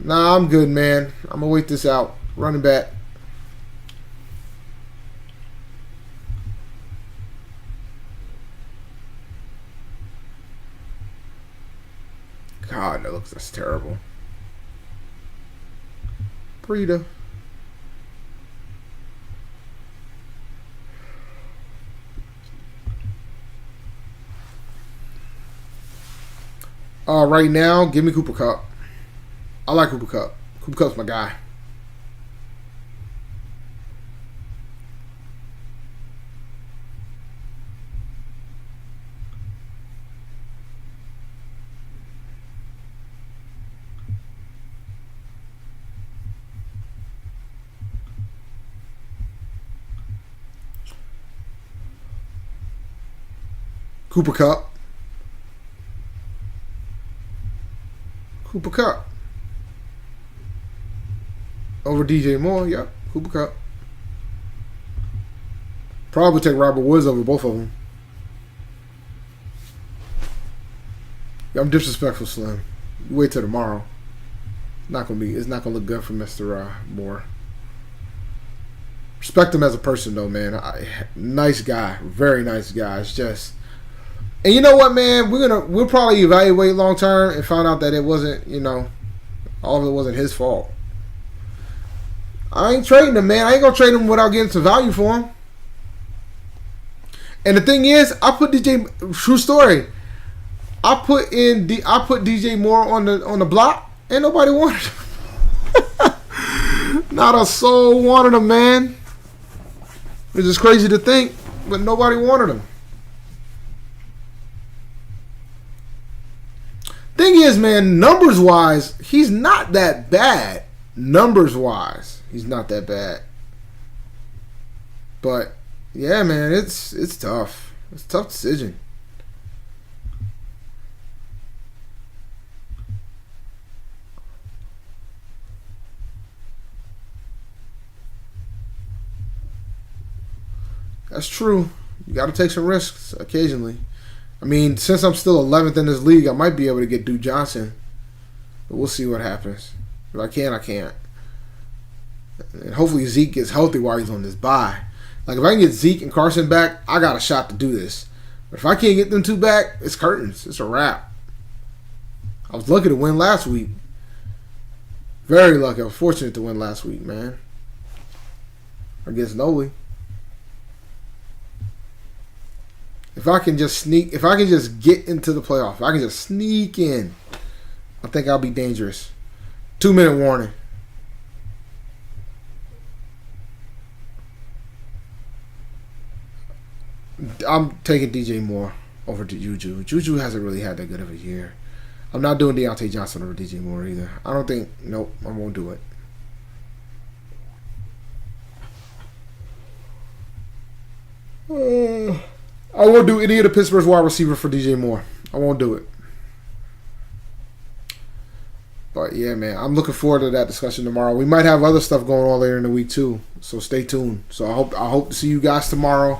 Nah, I'm good, man. I'm going to wait this out. Running back. God, that's terrible. Breida. Right now, give me Cooper Kupp. I like Cooper Kupp. Cooper Kupp's my guy. Cooper Kupp. Cooper Kupp. Over DJ Moore, yep. Cooper Kupp. Probably take Robert Woods over both of them. Yeah, I'm disrespectful, Slim. You wait till tomorrow. It's not gonna look good for Mr. Moore. Respect him as a person, though, man. Nice guy, very nice guy. It's just, and you know what, man? We'll probably evaluate long term and find out that it wasn't, all of it wasn't his fault. I ain't trading him, man. I ain't gonna trade him without getting some value for him. And the thing is, I put true story. I put DJ Moore on the block, and nobody wanted him. Not a soul wanted him, man. It's just crazy to think, but nobody wanted him. Thing is, man, numbers wise, he's not that bad. Numbers wise, he's not that bad. But yeah, man, it's tough. It's a tough decision. That's true. You got to take some risks occasionally. I mean, since I'm still 11th in this league, I might be able to get Duke Johnson. But we'll see what happens. If I can, I can't. And hopefully Zeke gets healthy while he's on this bye. Like, if I can get Zeke and Carson back, I got a shot to do this. But if I can't get them two back, it's curtains. It's a wrap. I was lucky to win last week. Very lucky. I was fortunate to win last week, man. Against Noli. If I can just get into the playoff, if I can just sneak in, I think I'll be dangerous. 2-minute warning. I'm taking DJ Moore over to Juju. Juju hasn't really had that good of a year. I'm not doing Deontay Johnson over DJ Moore either. I don't think, nope, I won't do it. I won't do any of the Pittsburgh's wide receiver for DJ Moore. I won't do it. But yeah, man, I'm looking forward to that discussion tomorrow. We might have other stuff going on later in the week too, so stay tuned. So I hope to see you guys tomorrow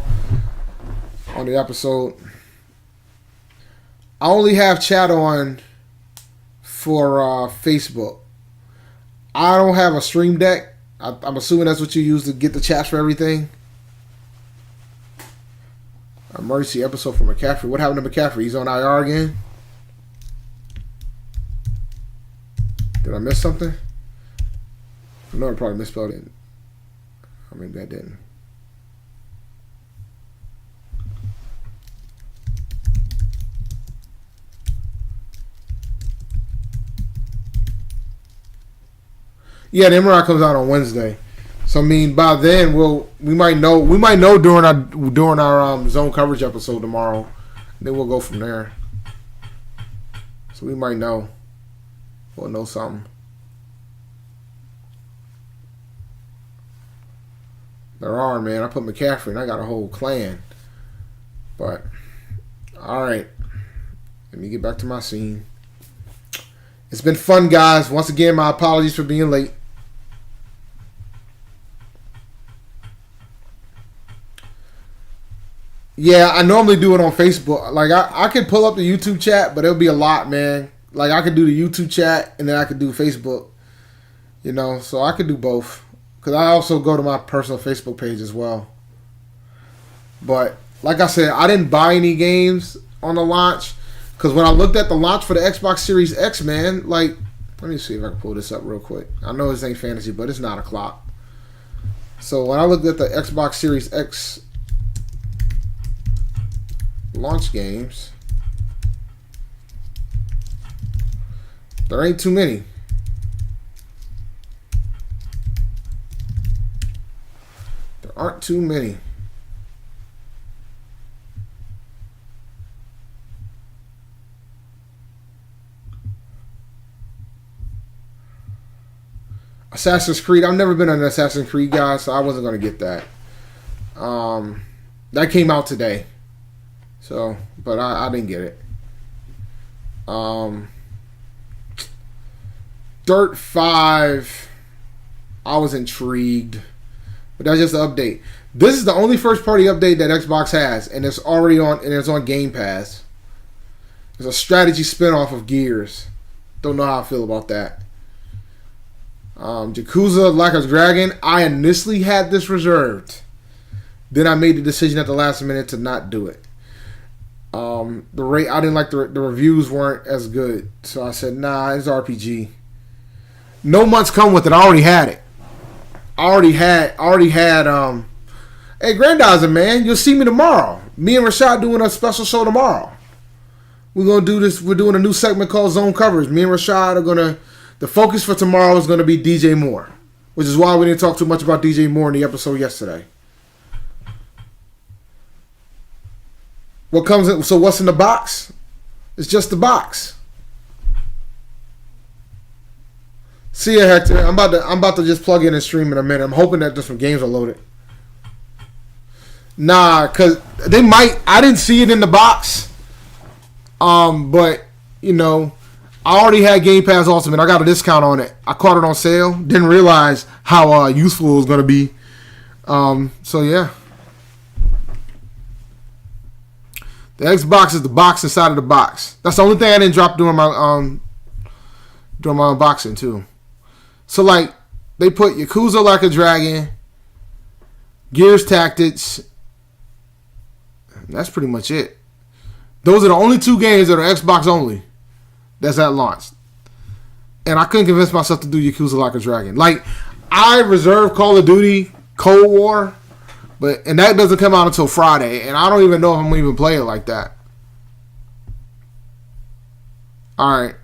on the episode. I only have chat on for Facebook. I don't have a stream deck. I'm assuming that's what you use to get the chats for everything. Emergency episode for McCaffrey. What happened to McCaffrey? He's on IR again? Did I miss something? I know I probably misspelled it. Or maybe I didn't. Yeah, the MRI comes out on Wednesday. So I mean, by then we might know during our zone coverage episode tomorrow. Then we'll go from there. So we might know. We'll know something. There are, man. I put McCaffrey and I got a whole clan. But all right, let me get back to my scene. It's been fun, guys. Once again, my apologies for being late. Yeah, I normally do it on Facebook. Like, I could pull up the YouTube chat, but it'll be a lot, man. Like, I could do the YouTube chat, and then I could do Facebook. You know, so I could do both. Because I also go to my personal Facebook page as well. But, like I said, I didn't buy any games on the launch. Because when I looked at the launch for the Xbox Series X, man, like, let me see if I can pull this up real quick. I know this ain't fantasy, but it's 9 o'clock. So, when I looked at the Xbox Series X launch games, there ain't too many. There aren't too many. Assassin's Creed. I've never been an Assassin's Creed guy, so I wasn't going to get that. That came out today. So, but I didn't get it. Dirt 5, I was intrigued. But that's just an update. This is the only first-party update that Xbox has, and it's already on, and it's on Game Pass. It's a strategy spinoff of Gears. Don't know how I feel about that. Yakuza Like a Dragon, I initially had this reserved. Then I made the decision at the last minute to not do it. The rate, I didn't like the reviews weren't as good, so I said, nah, it's RPG. No months come with it. I already had it. I already had. Hey, Grandizer, man, you'll see me tomorrow. Me and Rashad doing a special show tomorrow. We're gonna do this. We're doing a new segment called Zone Coverage. Me and Rashad are gonna. The focus for tomorrow is gonna be DJ Moore, which is why we didn't talk too much about DJ Moore in the episode yesterday. What comes in? So what's in the box? It's just the box. See ya, Hector. I'm about to just plug in and stream in a minute. I'm hoping that just some games are loaded. Nah, cause they might. I didn't see it in the box. But you know, I already had Game Pass Ultimate. I got a discount on it. I caught it on sale. Didn't realize how useful it was gonna be. So yeah. The Xbox is the box inside of the box. That's the only thing I didn't drop during my unboxing too. So like they put Yakuza Like a Dragon, Gears Tactics. That's pretty much it. Those are the only two games that are Xbox only. That's at launch. And I couldn't convince myself to do Yakuza Like a Dragon. Like I reserved Call of Duty Cold War. And that doesn't come out until Friday, and I don't even know if I'm going to even play it like that. All right.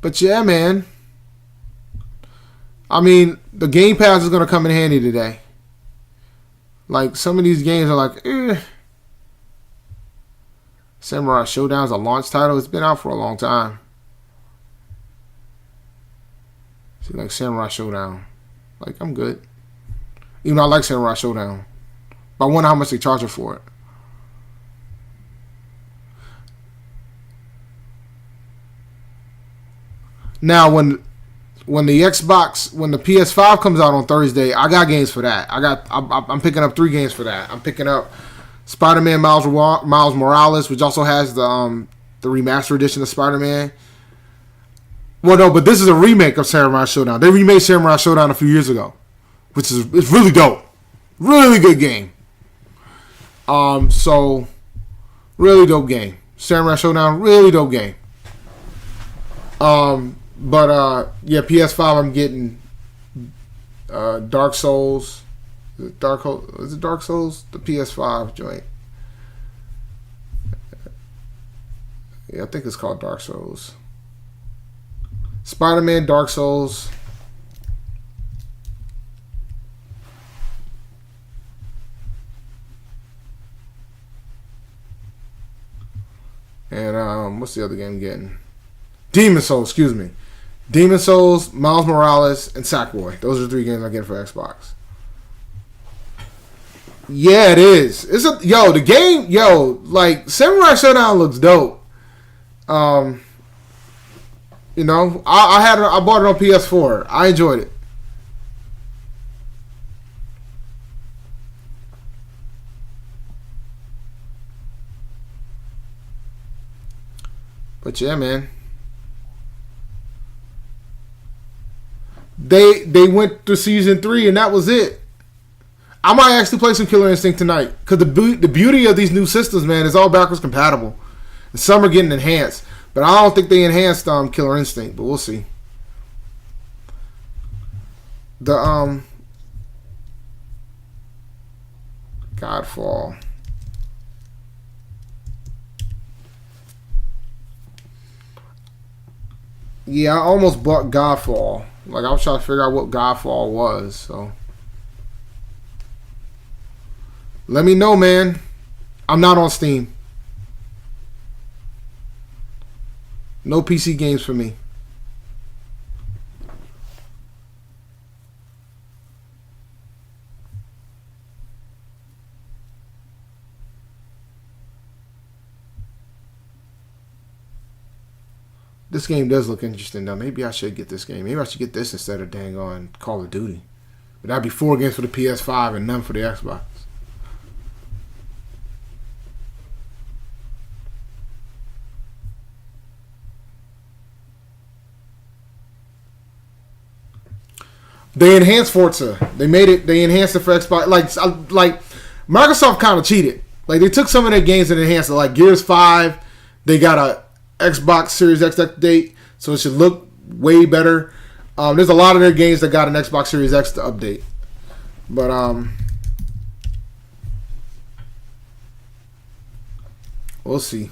But yeah, man. I mean, the Game Pass is going to come in handy today. Like, some of these games are like, Samurai Showdown is a launch title. It's been out for a long time. See, like Samurai Showdown. Like, I'm good. Even though I like Samurai Showdown. But I wonder how much they charge her for it. Now, when the Xbox, when the PS5 comes out on Thursday, I got games for that. I'm picking up 3 games for that. I'm picking up Spider-Man Miles Morales, which also has the remaster edition of Spider-Man. Well, no, but this is a remake of Samurai Showdown. They remade Samurai Showdown a few years ago, which is it's really dope, really good game. So really dope game. Samurai Showdown, really dope game. Yeah, PS5 I'm getting Dark Souls. Is it Dark Souls? The PS5 joint. Yeah, I think it's called Dark Souls. Spider-Man, Dark Souls. And what's the other game I'm getting? Demon Souls, excuse me. Demon Souls, Miles Morales, and Sackboy. Those are the 3 games I get for Xbox. Yeah, it is. The game, like Samurai Showdown looks dope. I bought it on PS4. I enjoyed it. But yeah, man. They went to season 3 and that was it. I might actually play some Killer Instinct tonight because the beauty of these new systems, man, is all backwards compatible. And some are getting enhanced, but I don't think they enhanced Killer Instinct. But we'll see. The Godfall. Yeah, I almost bought Godfall. Like, I was trying to figure out what Godfall was, so. Let me know, man. I'm not on Steam. No PC games for me. This game does look interesting, though. Maybe I should get this game. Maybe I should get this instead of dang on Call of Duty. But that'd be 4 games for the PS5 and none for the Xbox. They enhanced Forza. They enhanced it for Xbox. Like Microsoft kind of cheated. Like, they took some of their games and enhanced it. Like Gears 5, they got a Xbox Series X update, so it should look way better. There's a lot of their games that got an Xbox Series X to update. But we'll see.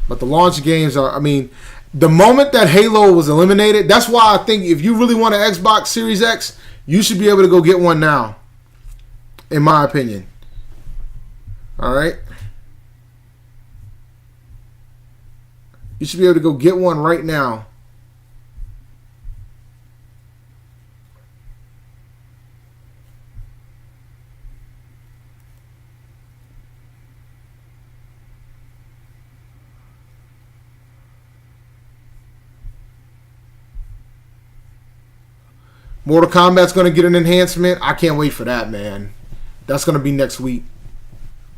But the launch games are, the moment that Halo was eliminated, that's why I think if you really want an Xbox Series X, you should be able to go get one now. In my opinion. Alright? You should be able to go get one right now. Mortal Kombat's going to get an enhancement. I can't wait for that, man. That's going to be next week.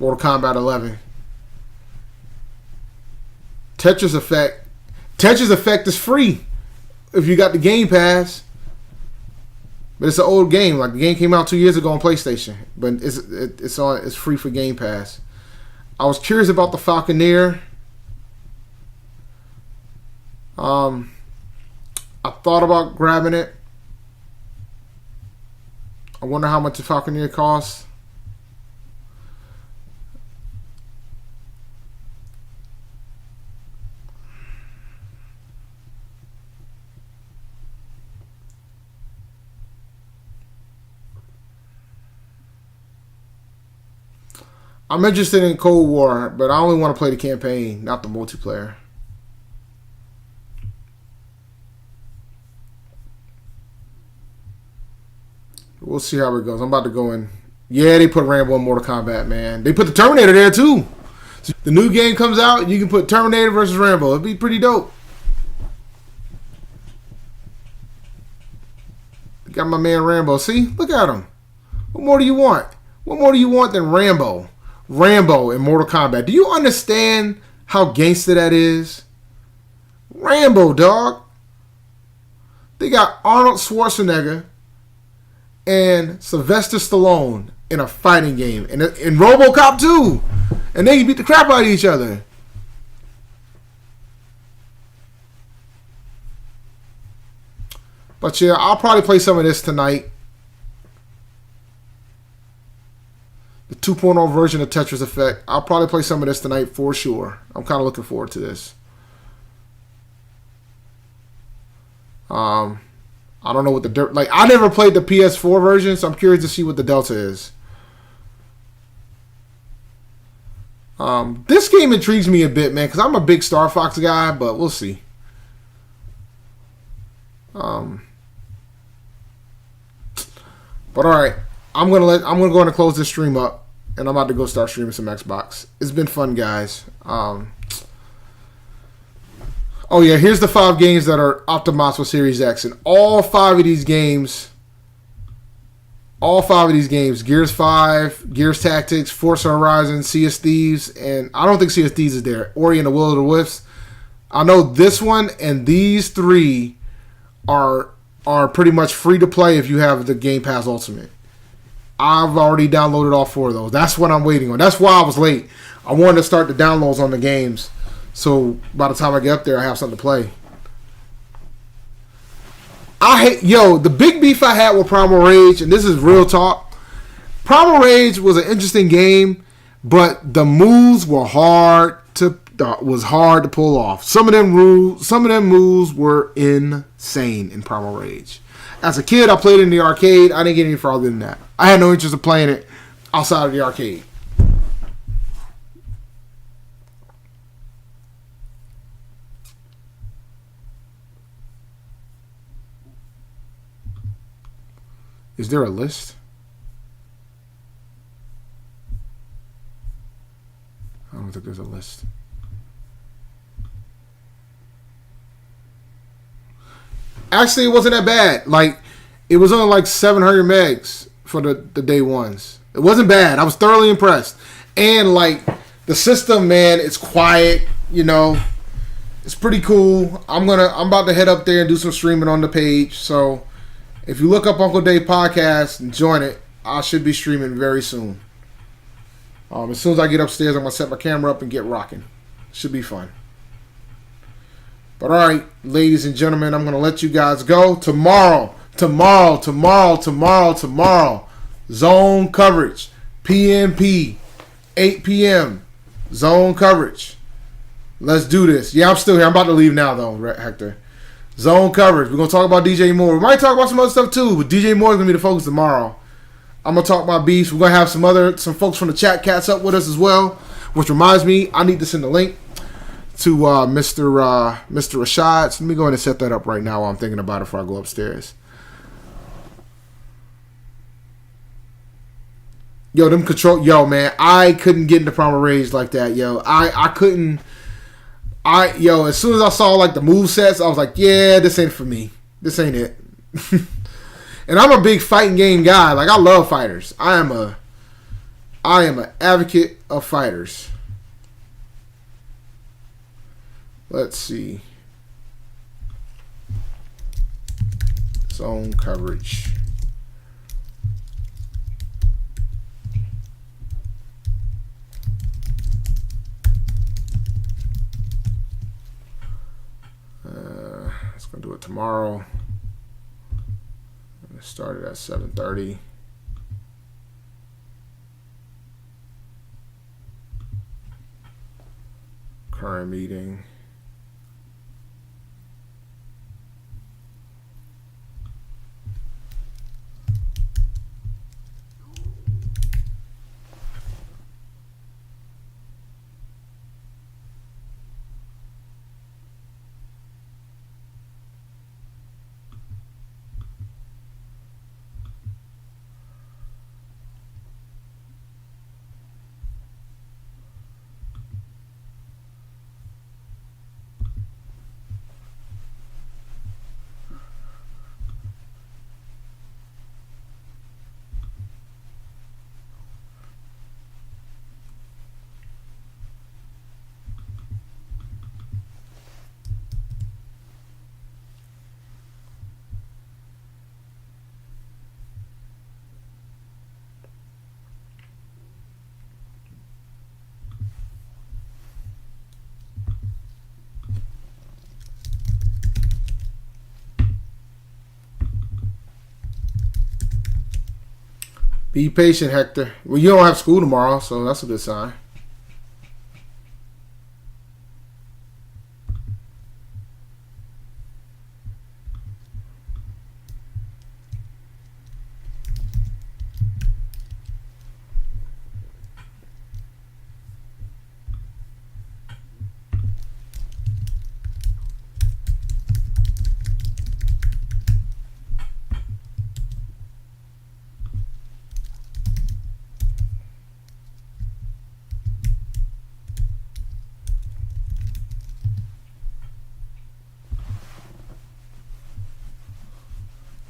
Mortal Kombat 11. Tetris Effect. Tetris Effect is free if you got the Game Pass. But it's an old game. Like, the game came out 2 years ago on PlayStation. But it's free for Game Pass. I was curious about the Falconeer. I thought about grabbing it. I wonder how much the Falconeer costs. I'm interested in Cold War, but I only want to play the campaign, not the multiplayer. We'll see how it goes. I'm about to go in. Yeah, they put Rambo in Mortal Kombat, man. They put the Terminator there, too. So the new game comes out, you can put Terminator versus Rambo. It'd be pretty dope. Got my man Rambo. See? Look at him. What more do you want? What more do you want than Rambo? Rambo in Mortal Kombat. Do you understand how gangster that is? Rambo, dog. They got Arnold Schwarzenegger and Sylvester Stallone in a fighting game. And in RoboCop 2. And they beat the crap out of each other. But yeah, I'll probably play some of this tonight. The 2.0 version of Tetris Effect. I'll probably play some of this tonight for sure. I'm kind of looking forward to this. I don't know what the I never played the PS4 version, so I'm curious to see what the delta is. This game intrigues me a bit, man, because I'm a big Star Fox guy, but we'll see. But all right, I'm gonna go and close this stream up, and I'm about to go start streaming some Xbox. It's been fun, guys. Oh yeah, here's the 5 games that are optimized for Series X, and all 5 of these games, Gears 5, Gears Tactics, Forza Horizon, Sea of Thieves, and I don't think Sea of Thieves is there. Ori and the Will of the Wisps. I know this one and these 3 are pretty much free to play if you have the Game Pass Ultimate. I've already downloaded all 4 of those. That's what I'm waiting on. That's why I was late. I wanted to start the downloads on the games, so by the time I get up there, I have something to play. The big beef I had with Primal Rage, and this is real talk. Primal Rage was an interesting game, but the moves were hard to pull off. Some of them moves were insane in Primal Rage. As a kid, I played it in the arcade. I didn't get any farther than that. I had no interest in playing it outside of the arcade. Is there a list? I don't think there's a list. Actually, it wasn't that bad. It was only like 700 megs for the day ones. It wasn't bad. I was thoroughly impressed. And the system, man, it's quiet. It's pretty cool. I'm about to head up there and do some streaming on the page. So if you look up Uncle Dave Podcast and join it, I should be streaming very soon. As soon as I get upstairs, I'm gonna set my camera up and get rocking. Should be fun. But all right, ladies and gentlemen, I'm going to let you guys go. Tomorrow, zone coverage, PNP, 8 p.m., zone coverage. Let's do this. Yeah, I'm still here. I'm about to leave now, though, Hector. Zone coverage. We're going to talk about DJ Moore. We might talk about some other stuff, too, but DJ Moore is going to be the focus tomorrow. I'm going to talk about beefs. We're going to have some folks from the chat cats up with us as well, which reminds me, I need to send a link to Mr. Rashad. So let me go ahead and set that up right now while I'm thinking about it before I go upstairs. Yo, man, I couldn't get into Primal Rage like that, yo. I couldn't. As soon as I saw the move sets, I was like, yeah, this ain't for me. This ain't it. And I'm a big fighting game guy. I love fighters. I am an advocate of fighters. Let's see. Zone coverage. It's going to do it tomorrow. It started at 7:30. Current meeting. Be patient, Hector. Well, you don't have school tomorrow, so that's a good sign.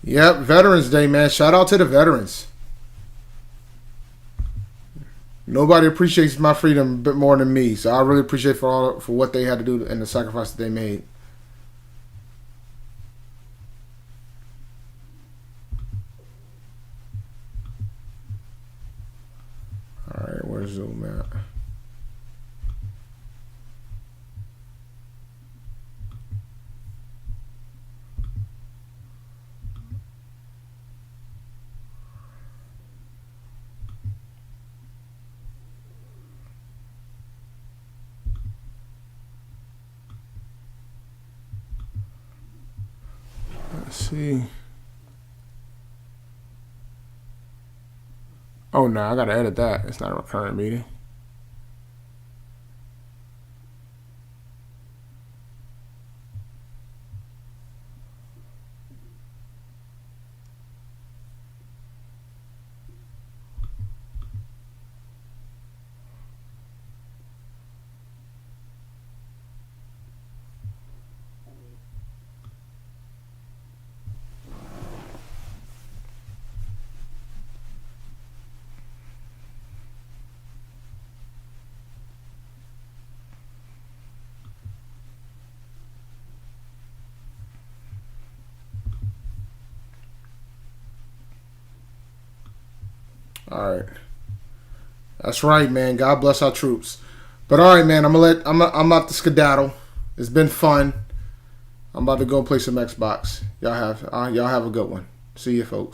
Yep, Veterans Day, man. Shout out to the veterans. Nobody appreciates my freedom a bit more than me, so I really appreciate for what they had to do and the sacrifice that they made. All right, where's Zoom at? Let's see. Oh no, I gotta edit that. It's not a recurrent meeting. All right. That's right, man. God bless our troops. But all right, man. I'm about to skedaddle. It's been fun. I'm about to go play some Xbox. Y'all have a good one. See you, folks.